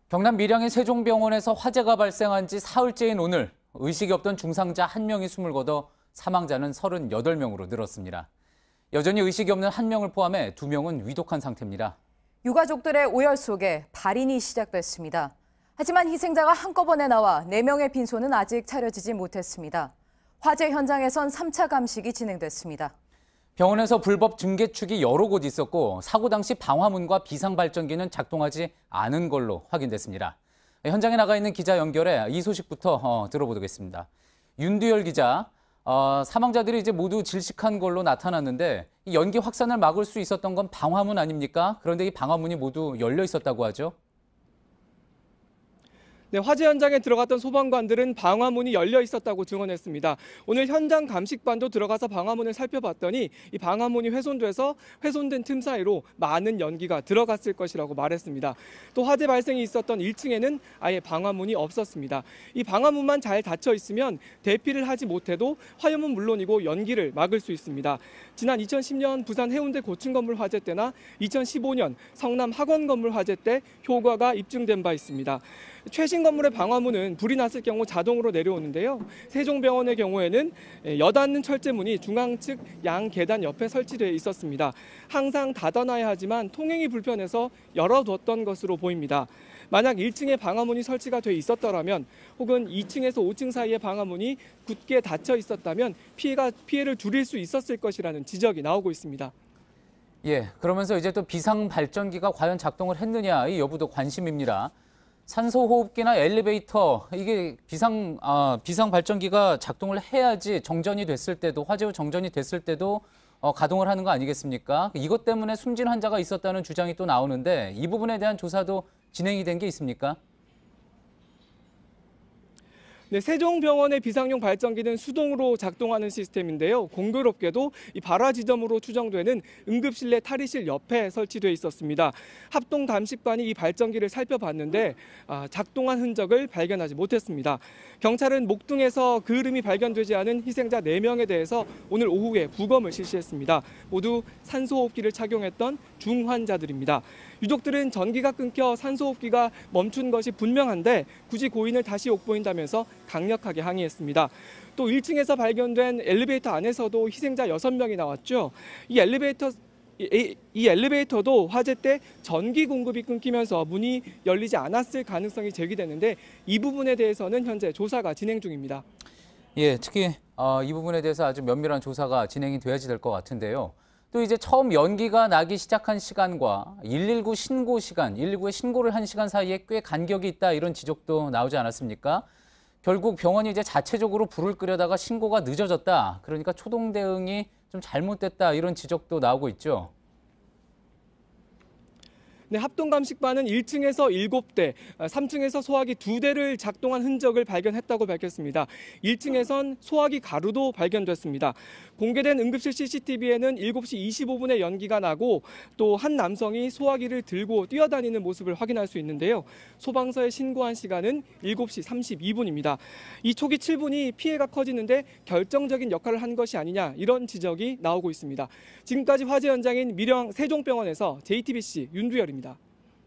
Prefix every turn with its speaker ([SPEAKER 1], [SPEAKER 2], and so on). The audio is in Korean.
[SPEAKER 1] 경남 밀양의 세종병원에서 화재가 발생한 지 사흘째인 오늘 의식이 없던 중상자 1명이 숨을 거둬 사망자는 38명으로 늘었습니다. 여전히 의식이 없는 1명을 포함해 2명은 위독한 상태입니다.
[SPEAKER 2] 유가족들의 오열 속에 발인이 시작됐습니다. 하지만 희생자가 한꺼번에 나와 4명의 빈소는 아직 차려지지 못했습니다. 화재 현장에선 3차 감식이 진행됐습니다.
[SPEAKER 1] 병원에서 불법 증개축이 여러 곳 있었고 사고 당시 방화문과 비상발전기는 작동하지 않은 걸로 확인됐습니다. 현장에 나가 있는 기자 연결해 이 소식부터 들어보겠습니다. 윤두열 기자, 사망자들이 이제 모두 질식한 걸로 나타났는데 이 연기 확산을 막을 수 있었던 건 방화문 아닙니까? 그런데 이 방화문이 모두 열려 있었다고 하죠?
[SPEAKER 3] 네, 화재 현장에 들어갔던 소방관들은 방화문이 열려 있었다고 증언했습니다. 오늘 현장 감식반도 들어가서 방화문을 살펴봤더니 이 방화문이 훼손돼서 훼손된 틈 사이로 많은 연기가 들어갔을 것이라고 말했습니다. 또 화재 발생이 있었던 1층에는 아예 방화문이 없었습니다. 이 방화문만 잘 닫혀 있으면 대피를 하지 못해도 화염은 물론이고 연기를 막을 수 있습니다. 지난 2010년 부산 해운대 고층 건물 화재 때나 2015년 성남 학원 건물 화재 때 효과가 입증된 바 있습니다. 최신 건물의 방화문은 불이 났을 경우 자동으로 내려오는데요. 세종병원의 경우에는 여닫는 철제문이 중앙 측 양 계단 옆에 설치되어 있었습니다. 항상 닫아놔야 하지만 통행이 불편해서 열어뒀던 것으로 보입니다. 만약 1층에 방화문이 설치가 돼 있었더라면 혹은 2층에서 5층 사이에 방화문이 굳게 닫혀 있었다면 피해를 줄일 수 있었을 것이라는 지적이 나오고 있습니다.
[SPEAKER 1] 예, 그러면서 이제 또 비상발전기가 과연 작동을 했느냐 이 여부도 관심입니다. 산소호흡기나 엘리베이터, 이게 비상발전기가 작동을 해야지 정전이 됐을 때도, 화재 후 정전이 됐을 때도 가동을 하는 거 아니겠습니까? 이것 때문에 숨진 환자가 있었다는 주장이 또 나오는데 이 부분에 대한 조사도 진행이 된 게 있습니까?
[SPEAKER 3] 네, 세종병원의 비상용 발전기는 수동으로 작동하는 시스템인데요. 공교롭게도 이 발화 지점으로 추정되는 응급실 내 탈의실 옆에 설치되어 있었습니다. 합동 감식반이 이 발전기를 살펴봤는데 작동한 흔적을 발견하지 못했습니다. 경찰은 목등에서 그을음이 발견되지 않은 희생자 4명에 대해서 오늘 오후에 부검을 실시했습니다. 모두 산소호흡기를 착용했던 중환자들입니다. 유족들은 전기가 끊겨 산소호흡기가 멈춘 것이 분명한데 굳이 고인을 다시 옥보인다면서 강력하게 항의했습니다. 또 1층에서 발견된 엘리베이터 안에서도 희생자 6명이 나왔죠. 이 엘리베이터도 화재 때 전기 공급이 끊기면서 문이 열리지 않았을 가능성이 제기되는데 이 부분에 대해서는 현재 조사가 진행 중입니다.
[SPEAKER 1] 예, 특히 이 부분에 대해서 아주 면밀한 조사가 진행이 돼야지 될 것 같은데요. 또 이제 처음 연기가 나기 시작한 시간과 119 신고 시간, 119에 신고를 한 시간 사이에 꽤 간격이 있다 이런 지적도 나오지 않았습니까? 결국 병원이 이제 자체적으로 불을 끄려다가 신고가 늦어졌다. 그러니까 초동 대응이 좀 잘못됐다 이런 지적도 나오고 있죠.
[SPEAKER 3] 네, 합동감식반은 1층에서 7대, 3층에서 소화기 2대를 작동한 흔적을 발견했다고 밝혔습니다. 1층에선 소화기 가루도 발견됐습니다. 공개된 응급실 CCTV에는 7시 25분에 연기가 나고 또 한 남성이 소화기를 들고 뛰어다니는 모습을 확인할 수 있는데요. 소방서에 신고한 시간은 7시 32분입니다. 이 초기 7분이 피해가 커지는데 결정적인 역할을 한 것이 아니냐 이런 지적이 나오고 있습니다. 지금까지 화재 현장인 밀양 세종병원에서 JTBC 윤두열입니다.